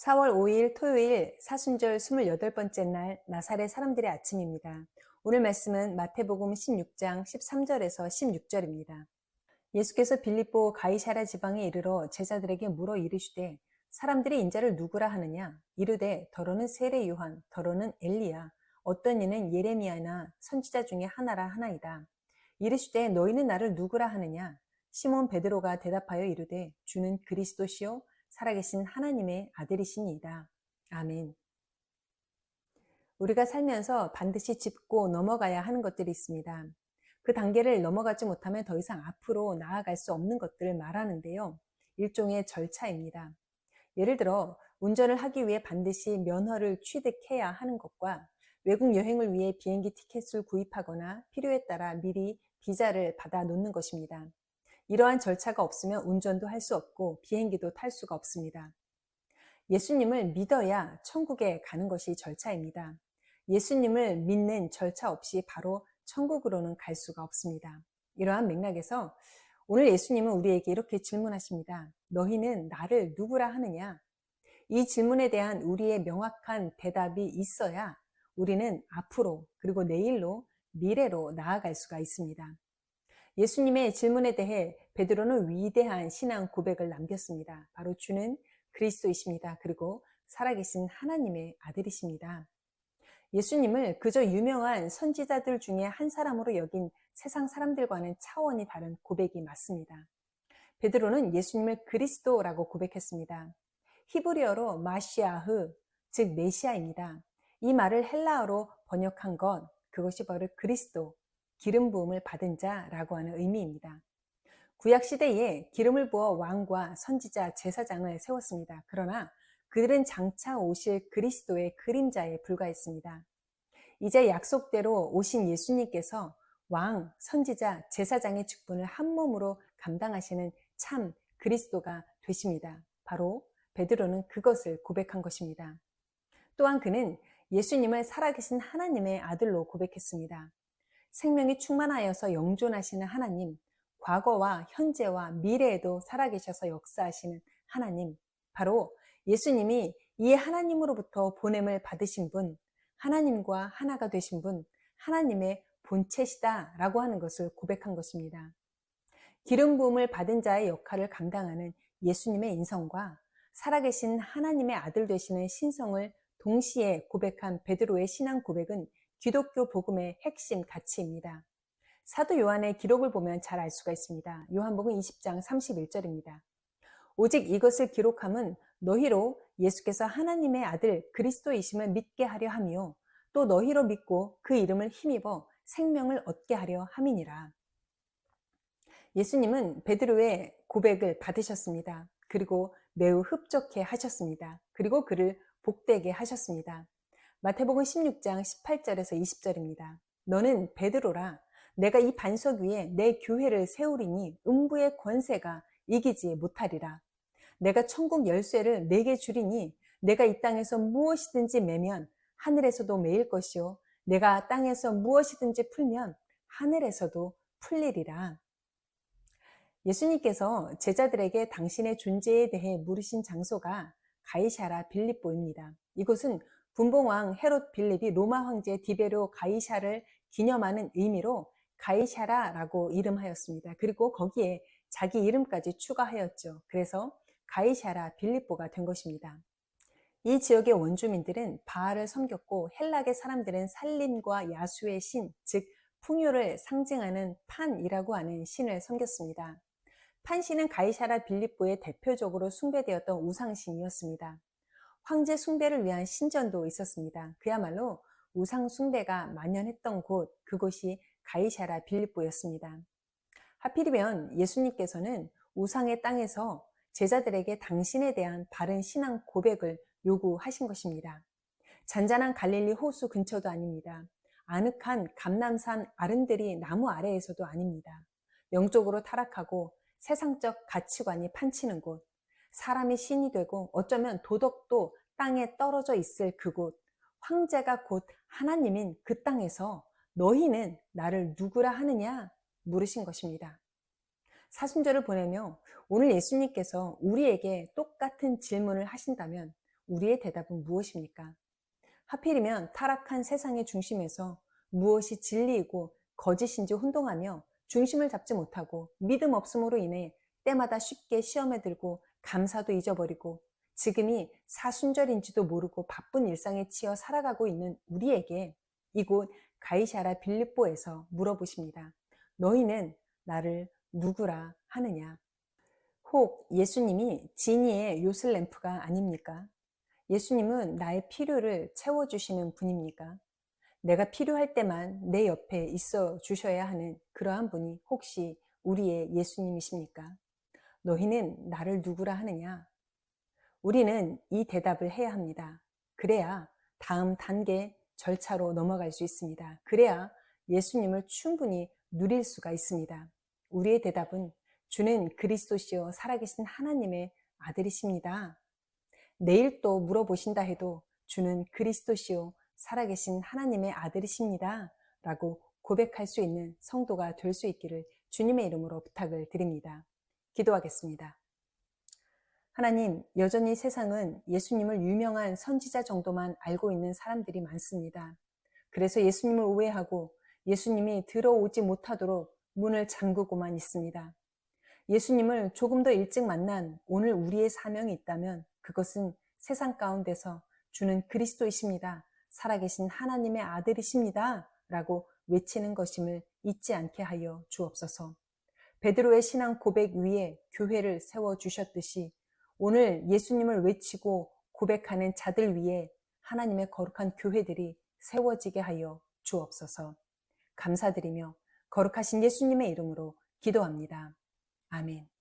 4월 5일 토요일 사순절 28번째 날 나사렛 사람들의 아침입니다. 오늘 말씀은 마태복음 16장 13절에서 16절입니다. 예수께서 빌립보 가이사랴 지방에 이르러 제자들에게 물어 이르시되 사람들이 인자를 누구라 하느냐? 이르되 더러는 세례 요한, 더러는 엘리야, 어떤 이는 예레미야나 선지자 중에 하나라 하나이다. 이르시되 너희는 나를 누구라 하느냐? 시몬 베드로가 대답하여 이르되 주는 그리스도시요 살아계신 하나님의 아들이시니이다. 아멘. 우리가 살면서 반드시 짚고 넘어가야 하는 것들이 있습니다. 그 단계를 넘어가지 못하면 더 이상 앞으로 나아갈 수 없는 것들을 말하는데요. 일종의 절차입니다. 예를 들어 운전을 하기 위해 반드시 면허를 취득해야 하는 것과 외국 여행을 위해 비행기 티켓을 구입하거나 필요에 따라 미리 비자를 받아 놓는 것입니다. 이러한 절차가 없으면 운전도 할 수 없고 비행기도 탈 수가 없습니다. 예수님을 믿어야 천국에 가는 것이 절차입니다. 예수님을 믿는 절차 없이 바로 천국으로는 갈 수가 없습니다. 이러한 맥락에서 오늘 예수님은 우리에게 이렇게 질문하십니다. 너희는 나를 누구라 하느냐? 이 질문에 대한 우리의 명확한 대답이 있어야 우리는 앞으로 그리고 내일로 미래로 나아갈 수가 있습니다. 예수님의 질문에 대해 베드로는 위대한 신앙 고백을 남겼습니다. 바로 주는 그리스도이십니다. 그리고 살아계신 하나님의 아들이십니다. 예수님을 그저 유명한 선지자들 중에 한 사람으로 여긴 세상 사람들과는 차원이 다른 고백이 맞습니다. 베드로는 예수님을 그리스도라고 고백했습니다. 히브리어로 마시아흐, 즉 메시아입니다. 이 말을 헬라어로 번역한 것, 그것이 바로 그리스도, 기름 부음을 받은 자라고 하는 의미입니다. 구약 시대에 기름을 부어 왕과 선지자, 제사장을 세웠습니다. 그러나 그들은 장차 오실 그리스도의 그림자에 불과했습니다. 이제 약속대로 오신 예수님께서 왕, 선지자, 제사장의 직분을 한 몸으로 감당하시는 참 그리스도가 되십니다. 바로 베드로는 그것을 고백한 것입니다. 또한 그는 예수님을 살아계신 하나님의 아들로 고백했습니다. 생명이 충만하여서 영존하시는 하나님, 과거와 현재와 미래에도 살아계셔서 역사하시는 하나님, 바로 예수님이 이 하나님으로부터 보냄을 받으신 분, 하나님과 하나가 되신 분, 하나님의 본체시다라고 하는 것을 고백한 것입니다. 기름 부음을 받은 자의 역할을 감당하는 예수님의 인성과 살아계신 하나님의 아들 되시는 신성을 동시에 고백한 베드로의 신앙 고백은 기독교 복음의 핵심 가치입니다. 사도 요한의 기록을 보면 잘 알 수가 있습니다. 요한복음 20장 31절입니다. 오직 이것을 기록함은 너희로 예수께서 하나님의 아들 그리스도이심을 믿게 하려 함이요 또 너희로 믿고 그 이름을 힘입어 생명을 얻게 하려 함이니라. 예수님은 베드로의 고백을 받으셨습니다. 그리고 매우 흡족해 하셨습니다. 그리고 그를 복되게 하셨습니다. 마태복음 16장 18절에서 20절입니다. 너는 베드로라. 내가 이 반석 위에 내 교회를 세우리니 음부의 권세가 이기지 못하리라. 내가 천국 열쇠를 내게 주리니 내가 이 땅에서 무엇이든지 매면 하늘에서도 매일 것이요 내가 땅에서 무엇이든지 풀면 하늘에서도 풀리리라. 예수님께서 제자들에게 당신의 존재에 대해 물으신 장소가 가이사랴 빌립보입니다. 이곳은 분봉왕 헤롯 빌립이 로마 황제 디베로 가이사를 기념하는 의미로 가이사라라고 이름하였습니다. 그리고 거기에 자기 이름까지 추가하였죠. 그래서 가이사랴 빌립보가 된 것입니다. 이 지역의 원주민들은 바알을 섬겼고 헬락의 사람들은 살림과 야수의 신, 즉 풍요를 상징하는 판이라고 하는 신을 섬겼습니다. 판신은 가이사랴 빌립보의 대표적으로 숭배되었던 우상신이었습니다. 황제 숭배를 위한 신전도 있었습니다. 그야말로 우상 숭배가 만연했던 곳, 그곳이 가이사랴 빌립보였습니다. 하필이면 예수님께서는 우상의 땅에서 제자들에게 당신에 대한 바른 신앙 고백을 요구하신 것입니다. 잔잔한 갈릴리 호수 근처도 아닙니다. 아늑한 감람산 아른드리 나무 아래에서도 아닙니다. 영적으로 타락하고 세상적 가치관이 판치는 곳, 사람이 신이 되고 어쩌면 도덕도 땅에 떨어져 있을 그곳, 황제가 곧 하나님인 그 땅에서 너희는 나를 누구라 하느냐 물으신 것입니다. 사순절을 보내며 오늘 예수님께서 우리에게 똑같은 질문을 하신다면 우리의 대답은 무엇입니까? 하필이면 타락한 세상의 중심에서 무엇이 진리이고 거짓인지 혼동하며 중심을 잡지 못하고 믿음 없음으로 인해 때마다 쉽게 시험에 들고 감사도 잊어버리고 지금이 사순절인지도 모르고 바쁜 일상에 치여 살아가고 있는 우리에게 이곳 가이사랴 빌립보에서 물어보십니다. 너희는 나를 누구라 하느냐? 혹 예수님이 지니의 요슬램프가 아닙니까? 예수님은 나의 필요를 채워주시는 분입니까? 내가 필요할 때만 내 옆에 있어 주셔야 하는 그러한 분이 혹시 우리의 예수님이십니까? 너희는 나를 누구라 하느냐? 우리는 이 대답을 해야 합니다. 그래야 다음 단계 절차로 넘어갈 수 있습니다. 그래야 예수님을 충분히 누릴 수가 있습니다. 우리의 대답은 주는 그리스도시요 살아계신 하나님의 아들이십니다. 내일 또 물어보신다 해도 주는 그리스도시요 살아계신 하나님의 아들이십니다. 라고 고백할 수 있는 성도가 될 수 있기를 주님의 이름으로 부탁을 드립니다. 기도하겠습니다. 하나님, 여전히 세상은 예수님을 유명한 선지자 정도만 알고 있는 사람들이 많습니다. 그래서 예수님을 오해하고 예수님이 들어오지 못하도록 문을 잠그고만 있습니다. 예수님을 조금 더 일찍 만난 오늘 우리의 사명이 있다면 그것은 세상 가운데서 주는 그리스도이십니다. 살아계신 하나님의 아들이십니다. 라고 외치는 것임을 잊지 않게 하여 주옵소서. 베드로의 신앙 고백 위에 교회를 세워주셨듯이 오늘 예수님을 외치고 고백하는 자들 위에 하나님의 거룩한 교회들이 세워지게 하여 주옵소서. 감사드리며 거룩하신 예수님의 이름으로 기도합니다. 아멘.